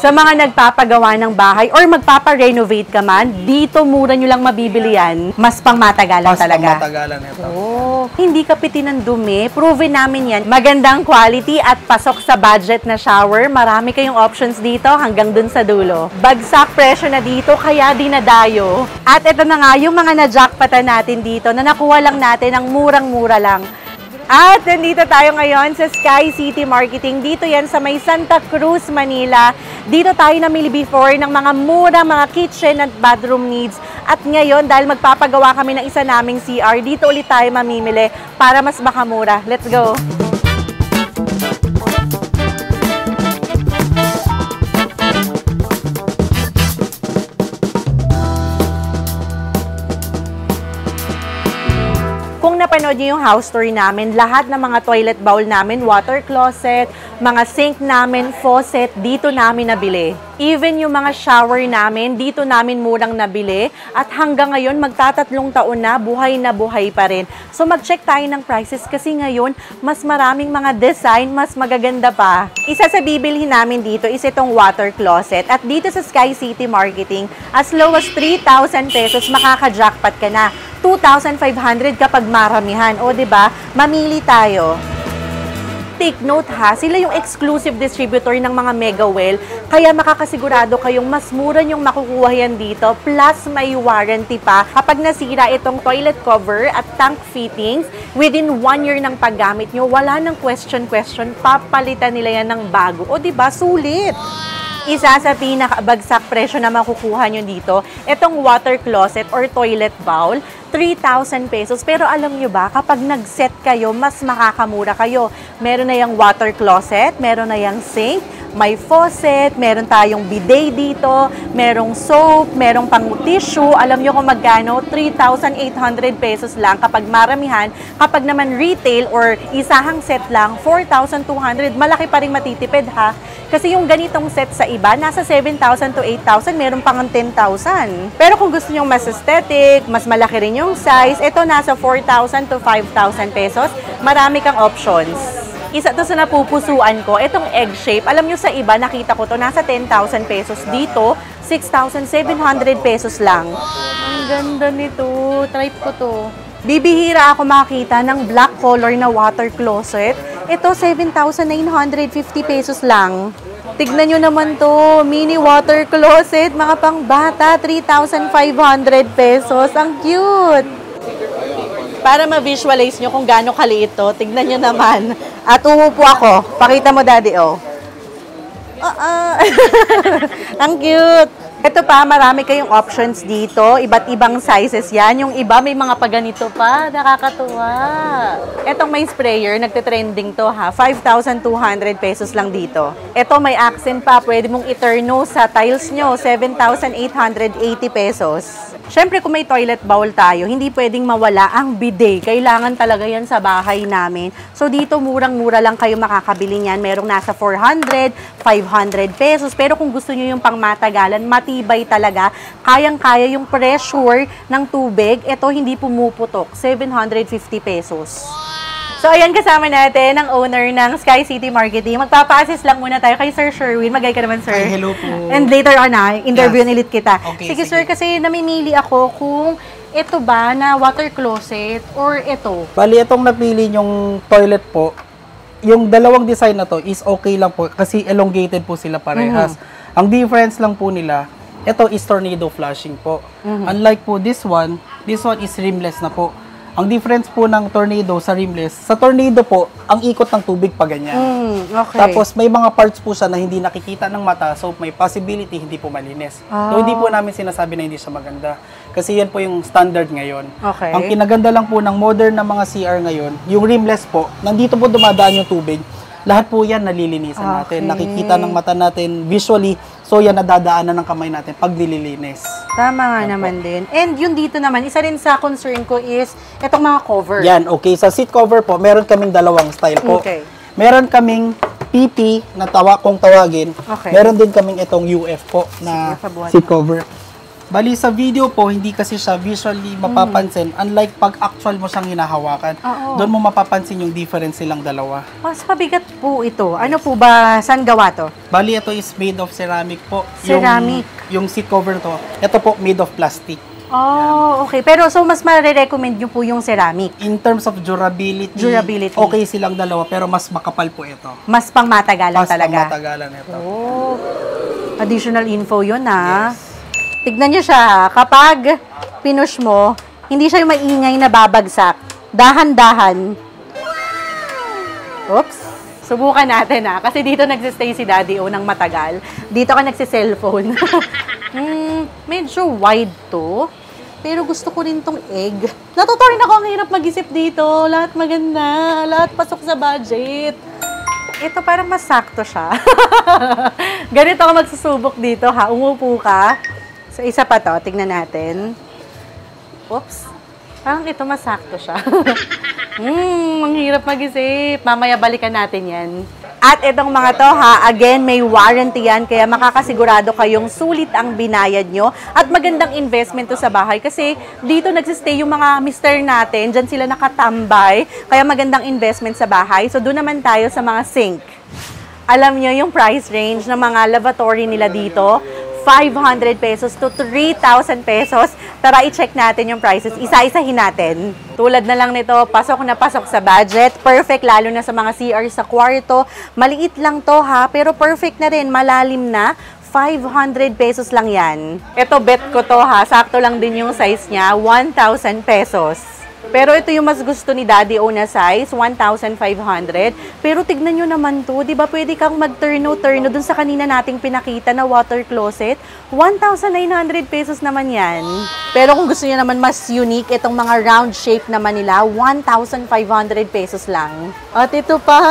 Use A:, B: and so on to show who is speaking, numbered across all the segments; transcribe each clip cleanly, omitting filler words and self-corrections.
A: Sa mga nagpapagawa ng bahay or magpapa-renovate ka man, dito mura nyo lang mabibili yan. Mas pangmatagalan talaga.
B: Mas pangmatagalan ito.
A: Oh, hindi kapitin ng dumi. Proven namin yan. Magandang quality at pasok sa budget na shower. Marami kayong options dito hanggang dun sa dulo. Bagsak presyo na dito, kaya dinadayo. At ito na nga yung mga na-jackpotan natin dito na nakuha lang natin ang murang-mura lang. At nandito tayo ngayon sa Sky City Marketing. Dito yan sa may Santa Cruz, Manila. Dito tayo namili before ng mga mura, mga kitchen at bathroom needs. At ngayon, dahil magpapagawa kami ng isa naming CR, dito ulit tayo mamimili para mas makamura. Let's go! Kung napanood niyo yung house tour namin, lahat ng mga toilet bowl namin, water closet, mga sink namin, faucet, dito namin nabili. Even yung mga shower namin, dito namin murang nabili. At hanggang ngayon, magtatatlong taon na buhay pa rin. So mag-check tayo ng prices kasi ngayon, mas maraming mga design, mas magaganda pa. Isa sa bibilhin namin dito is itong water closet. At dito sa Sky City Marketing, as low as 3,000 pesos, makaka-jackpot ka na. 2,500 kapag maramihan. O, diba? Mamili tayo. Take note ha, sila yung exclusive distributor ng mga Mega Well, kaya makakasigurado kayong mas mura yung makukuha yan dito, plus may warranty pa. Kapag nasira itong toilet cover at tank fittings, within 1 year ng paggamit nyo, wala nang question, papalitan nila yan ng bago. O, diba? Sulit! Isa sa pinakabagsak presyo na makukuha nyo dito, itong water closet or toilet bowl, 3,000 pesos. Pero alam nyo ba, kapag nag-set kayo, mas makakamura kayo. Meron na yung water closet, meron na yung sink, may faucet, meron tayong bidet dito, merong soap, merong pang tissue. Alam nyo kung magkano? 3,800 pesos lang kapag maramihan. Kapag naman retail or isahang set lang, 4,200. Malaki pa rin matitipid ha. Kasi yung ganitong set sa iba, nasa 7,000 to 8,000, meron pang 10,000. Pero kung gusto nyo mas aesthetic, mas malaki rin yung size, ito nasa 4,000 to 5,000 pesos. Marami kang options. Isa to sa napupusuan ko, itong egg shape. Alam nyo sa iba, nakita ko to, nasa 10,000 pesos. Dito, 6,700 pesos lang. Ang ganda nito. Try ko to. Bibihira ako makita ng black color na water closet. Ito, 7,950 pesos lang. Tignan nyo naman to, mini water closet, mga pangbata, 3,500 pesos. Ang cute! Para ma-visualize nyo kung gaano kaliit to, tignan nyo naman. At umupo ako. Pakita mo, daddy, oh. Ang cute! Ito pa, marami kayong options dito. Iba't ibang sizes yan. Yung iba, may mga paganito pa. Nakakatuwa. Etong may sprayer, nagte-trending to ha. 5,200 pesos lang dito. Ito may accent pa. Pwede mong i-turno sa tiles nyo. 7,880 pesos. Siyempre, kung may toilet bowl tayo, hindi pwedeng mawala ang bidet. Kailangan talaga yan sa bahay namin. So, dito murang-mura lang kayo makakabili niyan. Merong nasa 400, 500 pesos. Pero kung gusto nyo yung pangmatagalan, matibay talaga. Kayang-kaya yung pressure ng tubig. Ito, hindi pumuputok. 750 pesos. So, ayan, kasama natin ang owner ng Sky City Marketing. Magpapa-assist lang muna tayo kay Sir Sherwin. Magay ka naman, sir.
B: Ay, hello po.
A: And later on, interview ulit kita.
B: Okay,
A: sige, sir, kasi namimili ako kung ito ba na water closet or ito.
B: Bali, itong napili yung toilet po, yung dalawang design na to is okay lang po kasi elongated po sila parehas. Ang difference lang po nila, ito is tornado flushing po. Unlike po this one is rimless na po. Ang difference po ng tornado sa rimless, sa tornado po, ang ikot ng tubig pa ganyan.
A: Okay.
B: Tapos may mga parts po siya na hindi nakikita ng mata, so may possibility hindi po malinis. So hindi po namin sinasabi na hindi siya maganda. Kasi yan po yung standard ngayon.
A: Okay.
B: Ang kinaganda lang po ng modern na mga CR ngayon, yung rimless po, nandito po dumadaan yung tubig. Lahat po yan nalilinisan natin. Nakikita ng mata natin visually. So yan nadadaanan ng kamay natin pag nililinis.
A: Tama nga naman din. And yung dito naman, isa rin sa concern ko is itong mga cover.
B: Yan, okay. Sa seat cover po, meron kaming dalawang style po.
A: Okay.
B: Meron kaming PP na kung tawagin.
A: Okay.
B: Meron din kaming itong UF po na
A: Sige,
B: seat cover. Bali sa video po, hindi kasi siya visually mapapansin. Unlike pag actual mo siyang hinahawakan, doon mo mapapansin yung difference silang dalawa.
A: Mas pabigat po ito. Ano po ba? Saan gawa to?
B: Bali, ito is made of ceramic po.
A: Ceramic.
B: Yung seat cover to, ito po made of plastic.
A: Oh, okay. Pero so mas ma-recommend nyo po yung ceramic?
B: In terms of durability, okay silang dalawa, pero mas makapal po ito.
A: Mas pangmatagalan talaga?
B: Mas pangmatagalan ito.
A: Oh, additional info yun ha. Yes. Tignan nyo siya, kapag pinush mo, hindi siya yung maingay na babagsak. Dahan-dahan. Oops. Subukan natin ha, kasi dito nagsistay si Daddy O ng matagal. Dito ka nagsi-cellphone. Medyo wide to. Pero gusto ko rin tong egg. Natuto rin ako, ang hirap mag-isip dito. Lahat maganda. Lahat pasok sa budget. Ito parang mas sakto siya. Ganito ako magsusubok dito ha. Umupo ka. So isa pa to. Tignan natin. Oops. Parang ito mas sakto siya. Ang hirap mag-isip. Mamaya balikan natin yan. At itong mga to ha, again, may warranty yan, kaya makakasigurado kayong sulit ang binayad nyo at magandang investment to sa bahay kasi dito nagsistay yung mga mister natin, dyan sila nakatambay, kaya magandang investment sa bahay. So doon naman tayo sa mga sink. Alam nyo yung price range ng mga lavatory nila dito, 500 pesos to 3,000 pesos. Tara, i-check natin yung prices. Isa-isahin natin. Tulad na lang nito, pasok na pasok sa budget. Perfect, lalo na sa mga CR sa kwarto. Maliit lang to ha, pero perfect na rin. Malalim na. 500 pesos lang yan. Ito, bet ko to ha. Sakto lang din yung size niya. 1,000 pesos. Pero ito yung mas gusto ni Daddy O na size, 1,500. Pero tignan nyo naman to, di ba pwede kang mag-turno-turno dun sa kanina nating pinakita na water closet? 1,900 pesos naman yan. Pero kung gusto nyo naman mas unique, itong mga round shape naman nila, 1,500 pesos lang. At ito pa,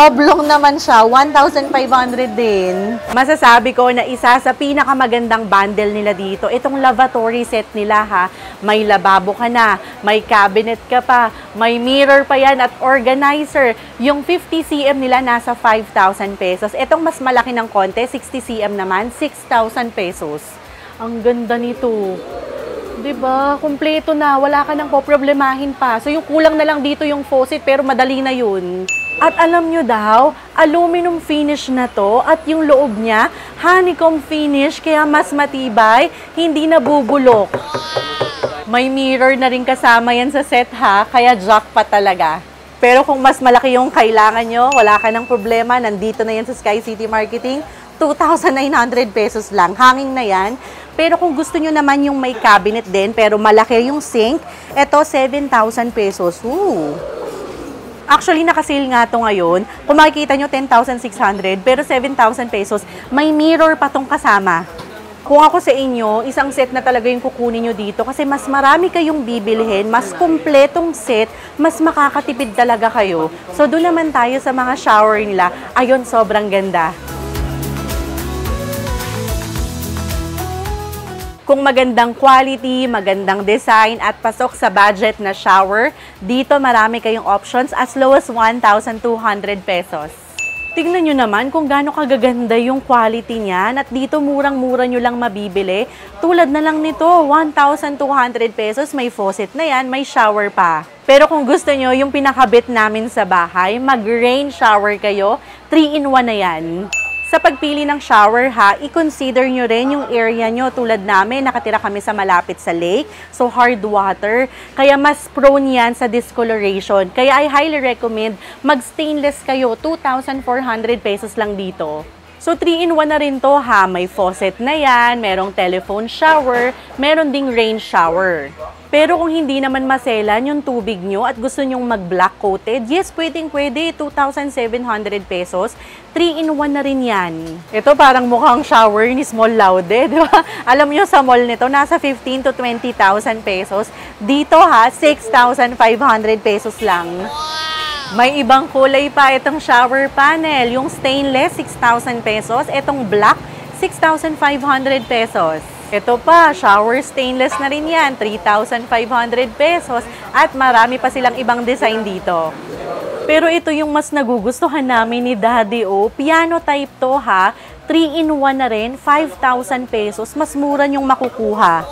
A: oblong naman siya, 1,500 din. Masasabi ko na isa sa pinakamagandang bundle nila dito, itong lavatory set nila ha. May lababo ka na, may cabinet ka pa, may mirror pa yan at organizer. Yung 50 cm nila nasa 5,000 pesos. Itong mas malaki ng konti, 60 cm naman, 6,000 pesos. Ang ganda nito. Diba? Kumpleto na. Wala ka nang poproblemahin pa. So yung kulang na lang dito yung faucet pero madali na yun. At alam nyo daw, aluminum finish na to at yung loob niya, honeycomb finish kaya mas matibay, hindi nabubulok. May mirror na rin kasama yan sa set ha, kaya jackpot talaga. Pero kung mas malaki yung kailangan nyo, wala ka ng problema, nandito na yan sa Sky City Marketing, 2,900 pesos lang. Hanging na yan. Pero kung gusto nyo naman yung may cabinet din, pero malaki yung sink, eto 7,000 pesos. Ooh. Actually, nakasale nga to ngayon. Kung makikita nyo, 10,600, pero 7,000 pesos. May mirror pa tong kasama. Kung ako sa inyo, isang set na talaga yung kukunin nyo dito kasi mas marami kayong bibilhin, mas kumpletong set, mas makakatipid talaga kayo. So, doon naman tayo sa mga shower nila. Ayun, sobrang ganda. Kung magandang quality, magandang design, at pasok sa budget na shower, dito marami kayong options as low as 1,200 pesos. Tignan nyo naman kung gaano kagaganda yung quality niyan at dito murang-mura nyo lang mabibili. Tulad na lang nito, 1,200 pesos, may faucet na yan, may shower pa. Pero kung gusto nyo yung pinakabit namin sa bahay, mag-rain shower kayo, 3-in-1 na yan. Sa pagpili ng shower ha, i-consider nyo rin yung area nyo. Tulad namin, nakatira kami sa malapit sa lake, so hard water. Kaya mas prone yan sa discoloration. Kaya I highly recommend mag-stainless kayo, 2,400 pesos lang dito. So 3-in-1 na rin to ha, may faucet na yan, merong telephone shower, meron ding rain shower. Pero kung hindi naman maselan yung tubig nyo at gusto nyong mag-black coated, yes, pwedeng-pwede, 2,700 pesos. 3-in-1 na rin yan. Ito parang mukhang shower ni Small Laude, di ba? Alam nyo sa mall nito, nasa 15,000 to 20,000 pesos. Dito ha, 6,500 pesos lang. May ibang kulay pa itong shower panel. Yung stainless, 6,000 pesos. Itong black, 6,500 pesos. Ito pa, shower stainless na rin yan, 3,500 pesos. At marami pa silang ibang design dito. Pero ito yung mas nagugustuhan namin ni Daddy O. Piano type to ha, 3-in-1 na rin, 5,000 pesos. Mas mura yung makukuha.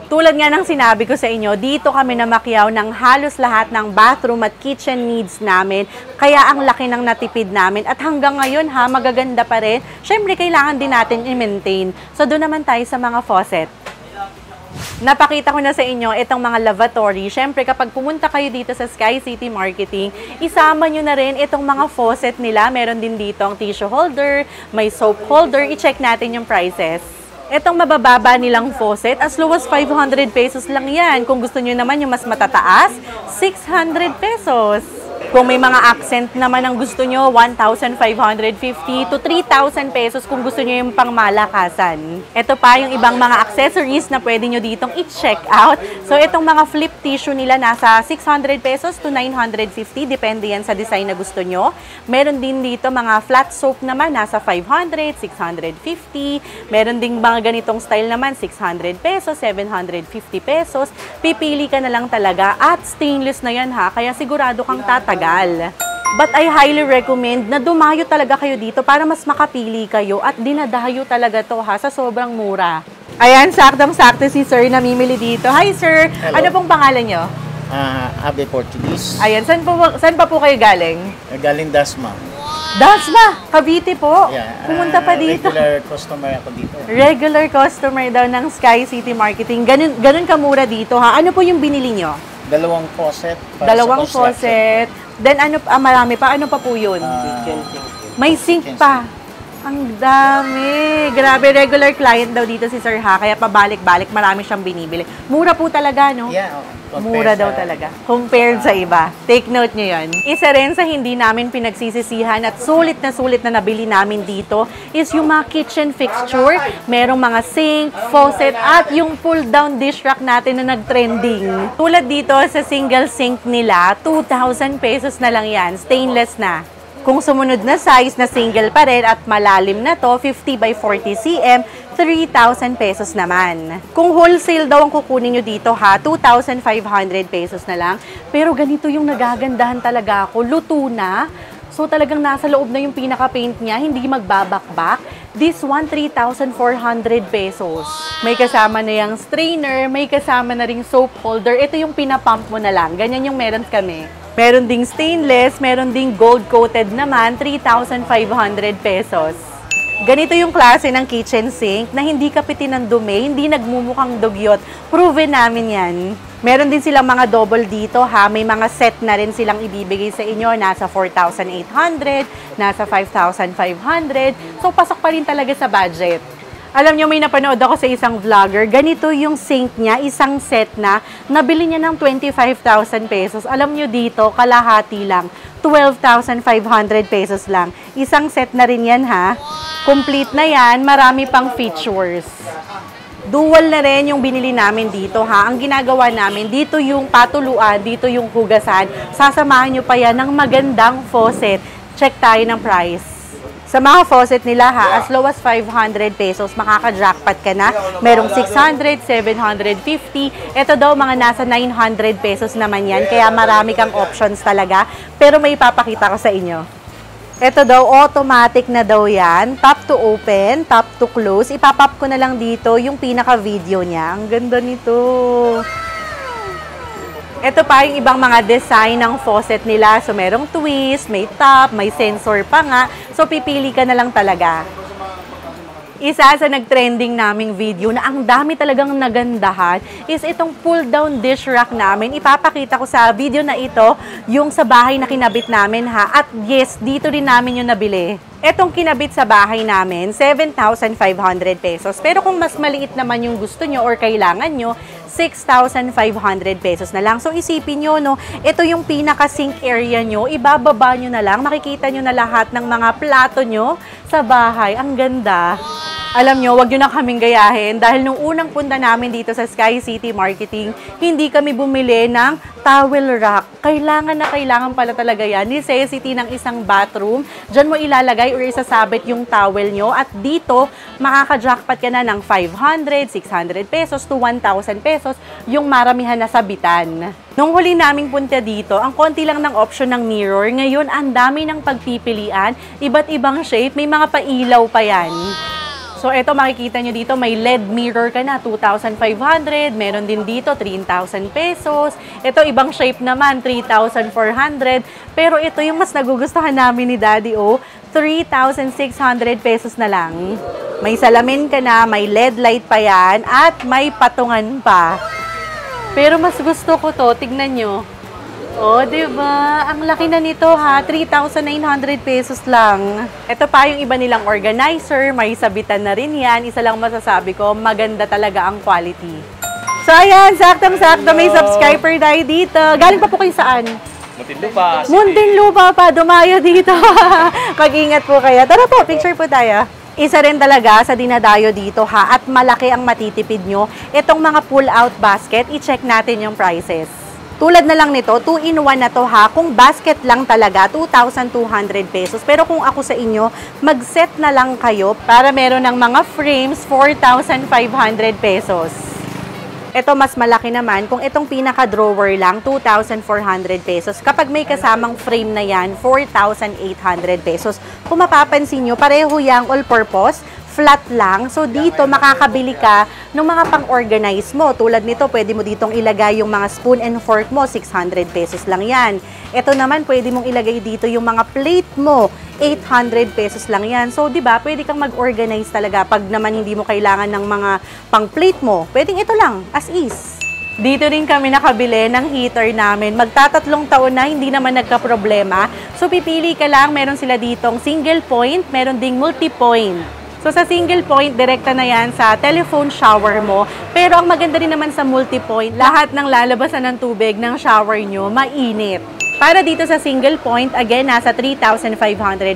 A: Tulad nga ng sinabi ko sa inyo, dito kami namakyaw ng halos lahat ng bathroom at kitchen needs namin. Kaya ang laki ng natipid namin. At hanggang ngayon ha, magaganda pa rin. Siyempre, kailangan din natin i-maintain. So, doon naman tayo sa mga faucet. Napakita ko na sa inyo itong mga lavatory. Siyempre, kapag pumunta kayo dito sa Sky City Marketing, isama nyo na rin itong mga faucet nila. Meron din dito ang tissue holder, may soap holder. I-check natin yung prices. Itong mabababa nilang faucet, as low as 500 pesos lang yan. Kung gusto nyo naman yung mas matataas, 600 pesos. Kung may mga accent naman ang gusto nyo, 1,550 to 3,000 pesos kung gusto nyo yung pangmalakasan. Ito pa yung ibang mga accessories na pwede nyo ditong i-check out. So, itong mga flip tissue nila nasa 600 pesos to 950. Depende yan sa design na gusto nyo. Meron din dito mga flat soap naman, nasa 500, 650. Meron din mga ganitong style naman, 600 pesos, 750 pesos. Pipili ka na lang talaga at stainless na yan ha, kaya sigurado kang tatagal. But I highly recommend na dumayo talaga kayo dito para mas makapili kayo at dinadayo talaga to ha sa sobrang mura. Ayan, saktong-sakto si Sir namimili dito. Hi Sir,
C: Hello.
A: Ano pong pangalan nyo?
C: Abe Portuguese.
A: Ayan, saan pa po kayo galing?
C: Galing Dasma.
A: Dasma, Cavite po.
C: Yeah,
A: Pumunta pa dito.
C: Regular customer ako dito.
A: Regular customer daw ng Sky City Marketing. Ganun kamura dito ha. Ano po yung binili nyo?
C: Dalawang faucet. Para
A: Dalawang
C: sa construction.
A: faucet. Then marami pa. Ano pa po yun? May sink pa. Ang dami. Grabe, regular client daw dito si Sir ha. Kaya pabalik-balik, marami siyang binibili. Mura po talaga, no?
C: Yeah.
A: Mura daw talaga. Compared sa iba. Take note nyo yun. Isa rin sa hindi namin pinagsisisihan at sulit na nabili namin dito is yung mga kitchen fixture. Merong mga sink, faucet, at yung pull-down dish rack natin na nag-trending. Tulad dito sa single sink nila, 2,000 pesos na lang yan. Stainless na. Kung sumunod na size na single pa rin at malalim na to, 50 by 40 cm, 3,000 pesos naman. Kung wholesale daw ang kukunin nyo dito ha, 2,500 pesos na lang. Pero ganito yung nagagandahan talaga ako. Luto na. So talagang nasa loob na yung pinaka-paint niya, hindi magbabakbak. This one, 3,400 pesos. May kasama na yung strainer, may kasama na ring soap holder. Ito yung pinapump mo na lang. Ganyan yung meron kami. Meron ding stainless, meron ding gold-coated naman, 3,500 pesos. Ganito yung klase ng kitchen sink na hindi kapitin ng dumi, hindi nagmumukhang dugyot. Proven namin yan. Meron din silang mga double dito ha. May mga set na rin silang ibibigay sa inyo. Nasa 4,800, nasa 5,500. So, pasok pa rin talaga sa budget. Alam nyo, may napanood ako sa isang vlogger. Ganito yung sink niya, isang set na. Nabili niya ng 25,000 pesos. Alam nyo dito, kalahati lang. 12,500 pesos lang. Isang set na rin yan ha. Complete na yan. Marami pang features. Dual na rin yung binili namin dito ha. Ang ginagawa namin, dito yung patuluan, dito yung hugasan. Sasamahan nyo pa yan ng magandang faucet. Check tayo ng price. Sa mga faucet nila ha, as low as 500 pesos, makaka-jackpot ka na. Merong 600, 750. Ito daw mga nasa 900 pesos naman yan. Kaya marami kang options talaga. Pero may ipapakita ko sa inyo. Ito daw, automatic na daw yan. Tap to open, tap to close. Ipapop ko na lang dito yung pinaka-video niya. Ang ganda nito. Ito pa yung ibang mga design ng faucet nila. So, merong twist, may top, may sensor pa nga. So, pipili ka na lang talaga. Isa sa nag-trending naming video na ang dami talagang nagandahan is itong pull-down dish rack namin. Ipapakita ko sa video na ito yung sa bahay na kinabit namin ha. At yes, dito rin namin yung nabili. Etong kinabit sa bahay namin, 7,500 pesos. Pero kung mas maliit naman yung gusto nyo or kailangan nyo, 6,500 pesos na lang. So isipin nyo, no, ito yung pinaka-sink area nyo, ibababa nyo na lang, makikita nyo na lahat ng mga plato nyo sa bahay. Ang ganda. Alam nyo, wag nyo na kaming gayahin dahil nung unang punta namin dito sa Sky City Marketing, hindi kami bumili ng towel rack. Kailangan na kailangan pala talaga yan. Necessity ng isang bathroom. Diyan mo ilalagay or isasabit yung towel nyo at dito, makaka-jackpot ka na ng 500, 600 pesos to 1,000 pesos yung maramihan na sabitan. Nung huli naming punta dito, ang konti lang ng option ng mirror. Ngayon, ang dami ng pagpipilian, iba't ibang shape, may mga pailaw pa yan. So, ito makikita nyo dito, may LED mirror ka na, 2,500. Meron din dito, 3,000 pesos. Ito, ibang shape naman, 3,400. Pero ito yung mas nagugustuhan namin ni Daddy O, 3,600 pesos na lang. May salamin ka na, may LED light pa yan, at may patungan pa. Pero mas gusto ko to, tignan nyo. Oh, diba? Ang laki na nito ha, 3,900 pesos lang. Ito pa yung iba nilang organizer, may sabitan na rin yan. Isa lang masasabi ko, maganda talaga ang quality. So ayan, saktong-sakto may subscriber tayo dito. Galing pa po kayo saan?
D: Muntinlupa.
A: Muntinlupa pa, dumayo dito. Mag-ingat po kayo. Tara po, picture po tayo. Isa rin talaga sa dinadayo dito ha, at malaki ang matitipid nyo. Itong mga pull-out basket, i-check natin yung prices. Tulad na lang nito, 2-in-1 na to ha. Kung basket lang talaga, 2,200 pesos. Pero kung ako sa inyo, mag-set na lang kayo para meron ng mga frames, 4,500 pesos. Ito mas malaki naman. Kung itong pinaka-drawer lang, 2,400 pesos. Kapag may kasamang frame na yan, 4,800 pesos. Kung mapapansin nyo, pareho yang all-purpose, flat lang. So, dito makakabili ka ng mga pang-organize mo. Tulad nito, pwede mo ditong ilagay yung mga spoon and fork mo, 600 pesos lang yan. Ito naman, pwede mong ilagay dito yung mga plate mo, 800 pesos lang yan. So, di ba, pwede kang mag-organize talaga. Pag naman hindi mo kailangan ng mga pang-plate mo, pwedeng ito lang, as is. Dito rin kami nakabili ng heater namin. Magtatatlong taon na, hindi naman nagka-problema. So, pipili ka lang, meron sila ditong single point, meron ding multi-point. So, sa single point, direkta na yan sa telephone shower mo. Pero ang maganda rin naman sa multi-point, lahat ng lalabasan ng tubig ng shower nyo, mainit. Para dito sa single point, again, nasa 3,500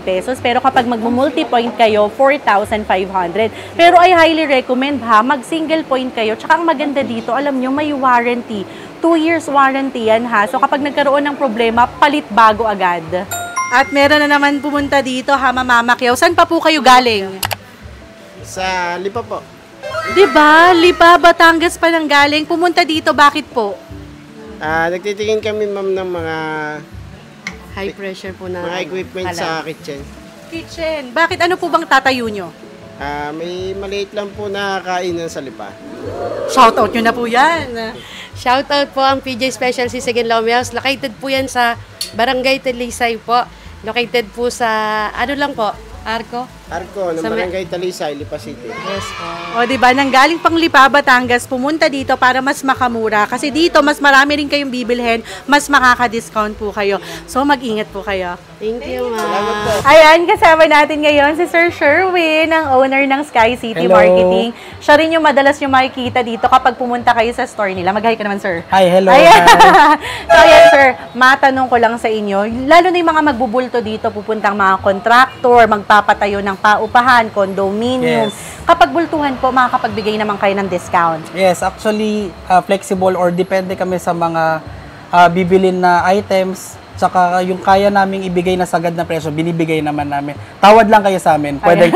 A: pesos. Pero kapag mag-multi-point kayo, 4,500. Pero I highly recommend ha, mag-single point kayo. Tsaka ang maganda dito, alam nyo, may warranty. 2 years warranty yan ha. So, kapag nagkaroon ng problema, palit bago agad. At meron na naman pumunta dito ha, Mamamakyaw. Saan pa po kayo galing?
C: Sa Lipa po.
A: Diba? Lipa, Batangas pa lang galing. Pumunta dito, bakit po?
C: Nagtitingin kami ma'am ng mga
E: High pressure po na
C: mga equipment sa kitchen.
A: Kitchen. Bakit? Ano po bang tatayo nyo?
C: May maliit lang po na kainan sa Lipa.
A: Shoutout nyo na po yan.
E: Shoutout po ang PJ Special si Second Lomios. Located po yan sa Barangay Talisay po. Located po sa, ano lang po, Arco?
C: Arco, ng
E: Sa
C: Barangay Talisay, Lipa City.
E: Yes po.
A: O, diba? Nanggaling pang Lipa, Batangas, pumunta dito para mas makamura. Kasi dito, mas marami rin kayong bibilhin, mas makaka-discount po kayo. So, mag-ingat po kayo.
E: Thank you,
C: Salamat po.
E: ma'am.
A: Ayan, kasama natin ngayon si Sir Sherwin, ang owner ng Sky City
B: Hello.
A: Marketing. Siya rin yung madalas nyo makikita dito kapag pumunta kayo sa store nila. Mag-hi ka naman, sir.
B: Hi, hello.
A: Ayan.
B: Hi.
A: So, ayan, sir, matanong ko lang sa inyo, lalo na yung mga magbubulto dito, pupuntang mga contractor, magpapatayo ng paupahan, condominium.
B: Yes.
A: Kapag bultuhan po, makakapagbigay naman kayo ng discount.
B: Yes, actually, flexible or depende kami sa mga bibilin na items. Tsaka yung kaya naming ibigay na sagad na presyo, binibigay naman namin. Tawad lang kayo sa amin. Pwede.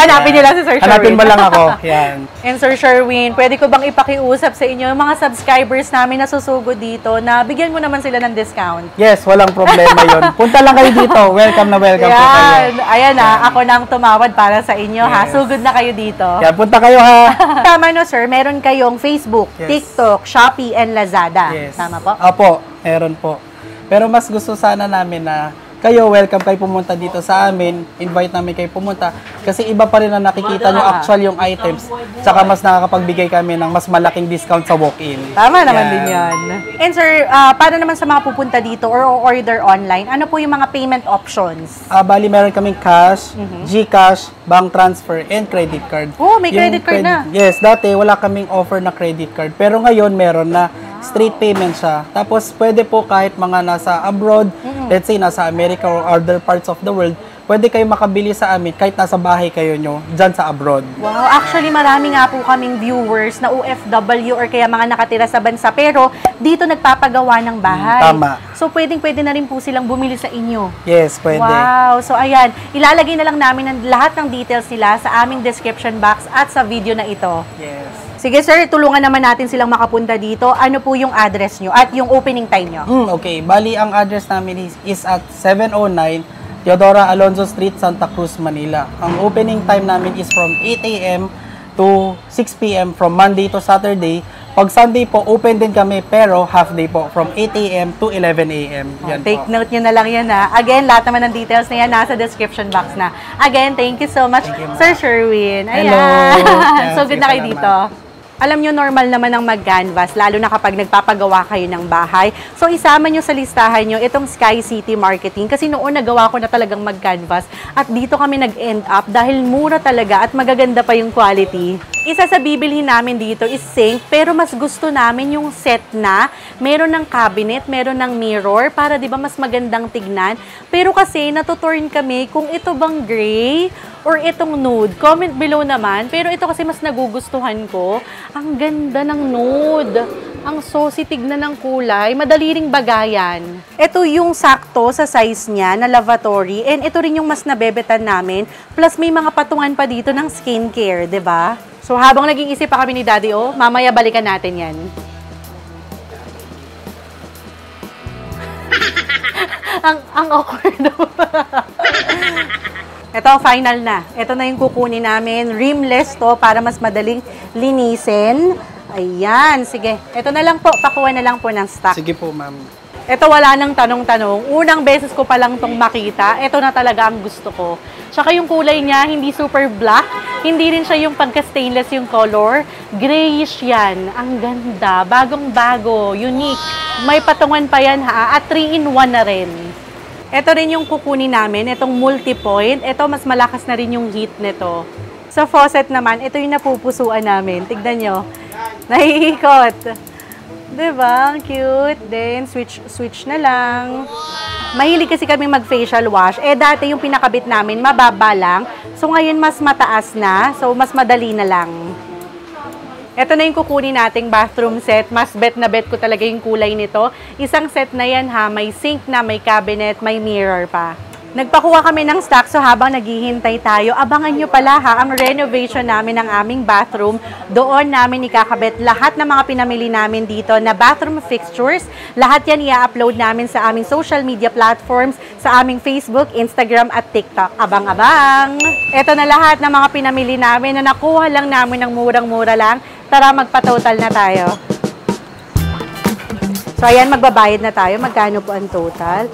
A: Hanapin nila si Sir Sherwin.
B: Hanapin mo lang ako. Yan.
A: And Sir Sherwin, pwede ko bang ipakiusap sa inyo yung mga subscribers namin na susugod dito na bigyan mo naman sila ng discount?
B: Yes, walang problema yon. Punta lang kayo dito. Welcome na welcome po kayo.
A: Ayan na, ako nang tumawad para sa inyo ha.
B: Yes.
A: Sugod na kayo dito.
B: Yan, punta kayo ha.
A: Tama no sir, meron kayong Facebook,
B: Yes.
A: TikTok, Shopee, and Lazada.
B: Yes.
A: Tama po?
B: Opo, meron po. Pero mas gusto sana namin na kayo, welcome kayo pumunta dito sa amin. Invite namin kayo pumunta. Kasi iba pa rin na nakikita nyo actual yung items. Tsaka mas nakakapagbigay kami ng mas malaking discount sa walk-in.
A: Tama naman
B: Yan.
A: din yan. And sir, para naman sa mga pupunta dito or order online, ano po yung mga payment options?
B: Bali, meron kaming cash, GCash, bank transfer, and credit card.
A: Oh, may
B: Yung
A: credit card na.
B: Yes, dati wala kaming offer na credit card. Pero ngayon, meron na straight payment siya. Tapos, pwede po kahit mga nasa abroad, let's say nasa America or other parts of the world, pwede kayo makabili sa amin kahit nasa bahay kayo nyo, dyan sa abroad.
A: Wow, actually marami nga po kaming viewers na OFW or kaya mga nakatira sa bansa pero dito nagpapagawa ng bahay.
B: Tama.
A: So pwede na rin po silang bumili sa inyo.
B: Yes, pwede.
A: Wow, so ayan, ilalagay na lang namin lahat ng details nila sa aming description box at sa video na ito.
B: Yes.
A: Sige sir, tulungan naman natin silang makapunta dito. Ano po yung address nyo at yung opening time nyo?
B: Okay, bali ang address namin is at 709 Teodora Alonzo Street, Santa Cruz, Manila. Ang opening time namin is from 8 a.m. to 6 p.m. from Monday to Saturday. Pag Sunday po, open din kami pero half day po from 8 a.m. to 11 a.m. Yan
A: Take
B: po.
A: note nyo na lang yan ha. Again, lahat naman ng details na yan nasa description box na. Again, thank you so much,
B: Thank you, ma'am.
A: Sir Sherwin. Ayan.
B: Hello. Yan,
A: So good na kayo
B: salamat.
A: dito. Alam nyo, normal naman ang mag-canvas, lalo na kapag nagpapagawa kayo ng bahay. So, isama nyo sa listahan nyo itong Sky City Marketing kasi noon nagawa ko na talagang mag-canvas at dito kami nag-end up dahil mura talaga at magaganda pa yung quality. Isa sa bibilhin namin dito is sink, pero mas gusto namin yung set na meron ng cabinet, meron ng mirror para 'di ba mas magandang tignan. Pero kasi natuturn kami kung ito bang gray or itong nude. Comment below naman. Pero ito kasi mas nagugustuhan ko. Ang ganda ng nude. Ang saucy tignan ng kulay. Madali ring bagayan. Ito yung sakto sa size niya na lavatory. And ito rin yung mas nabebetan namin. Plus may mga patungan pa dito ng skincare, 'di ba? So habang nag-iisip pa kami ni Daddy, mamaya balikan natin yan. ang awkward. Ito, final na. Ito na yung kukunin namin. Rimless to para mas madaling linisin. Ayan, sige. Ito na lang po. Pakuha na lang po ng stock.
B: Sige po, ma'am.
A: Ito wala nang tanong-tanong. Unang beses ko pa lang itong makita. Ito na talaga ang gusto ko. Tsaka yung kulay niya, hindi super black. Hindi rin siya yung pagka-stainless yung color. Grayish yan. Ang ganda. Bagong-bago. Unique. May patungan pa yan ha. At 3-in-1 na rin. Ito rin yung kukunin namin. Itong multi-point. Ito mas malakas na rin yung heat nito. Sa faucet naman, ito yung napupusuan namin. Tignan nyo. Nahiikot. Diba? Ang cute. Then, switch na lang. Mahilig kasi kami mag-facial wash. Dati yung pinakabit namin, mababa lang. So, ngayon mas mataas na. So, mas madali na lang. Ito na yung kukunin nating bathroom set. Mas bet na bet ko talaga yung kulay nito. Isang set na yan ha. May sink na, may cabinet, may mirror pa. Nagpakuha kami ng stock, so habang naghihintay tayo, abangan nyo pala ha, ang renovation namin ng aming bathroom. Doon namin ikakabit lahat ng mga pinamili namin dito na bathroom fixtures. Lahat yan i-upload namin sa aming social media platforms, sa aming Facebook, Instagram at TikTok. Abang-abang! Ito na lahat ng mga pinamili namin na nakuha lang namin ng murang-mura lang. Tara, magpa-total na tayo. So ayan, magbabayad na tayo. Magkano po ang total?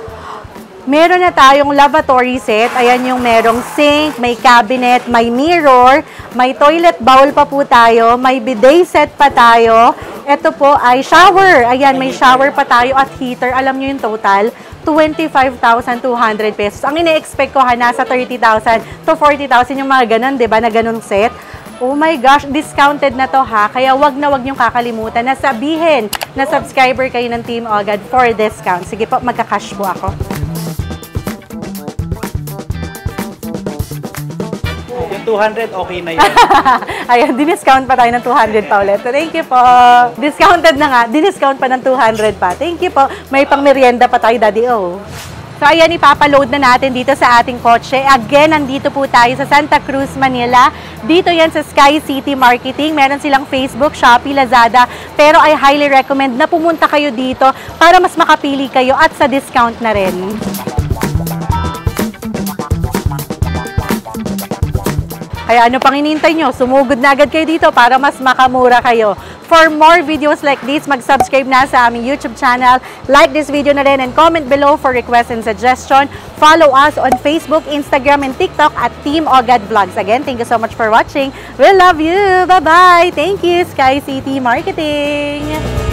A: Meron na tayong lavatory set. Ayan yung merong sink, may cabinet, may mirror, may toilet bowl pa po tayo, may bidet set pa tayo. Ito po ay shower. Ayan, may shower pa tayo at heater. Alam nyo yung total? 25,200 pesos. Ang ine-expect ko nasa 30,000 to 40,000 yung mga ganun, 'di ba? Na ganung set. Oh my gosh, discounted na to ha. Kaya wag na wag niyong kakalimutan na sabihin na subscriber kayo ng Team Ogad for discount. Sige po, magka-cash po ako.
B: Yung 200, okay na yun.
A: Ayan, diniscount pa tayo ng 200 pa ulit. Thank you po. Discounted na nga. Diniscount pa ng 200 pa. Thank you po. May pang merienda pa tayo, Daddy O. So, ayan, ipapaload na natin dito sa ating kotse. Again, nandito po tayo sa Santa Cruz, Manila. Dito yan sa Sky City Marketing. Meron silang Facebook, Shopee, Lazada. Pero I highly recommend na pumunta kayo dito para mas makapili kayo at sa discount na rin. Kaya ano pang hinihintay nyo? Sumugod na agad kayo dito para mas makamura kayo. For more videos like this, mag-subscribe na sa aming YouTube channel. Like this video na rin and comment below for requests and suggestion. Follow us on Facebook, Instagram, and TikTok at Team Ogad Vlogs. Again, thank you so much for watching. We love you. Bye-bye. Thank you, Sky City Marketing.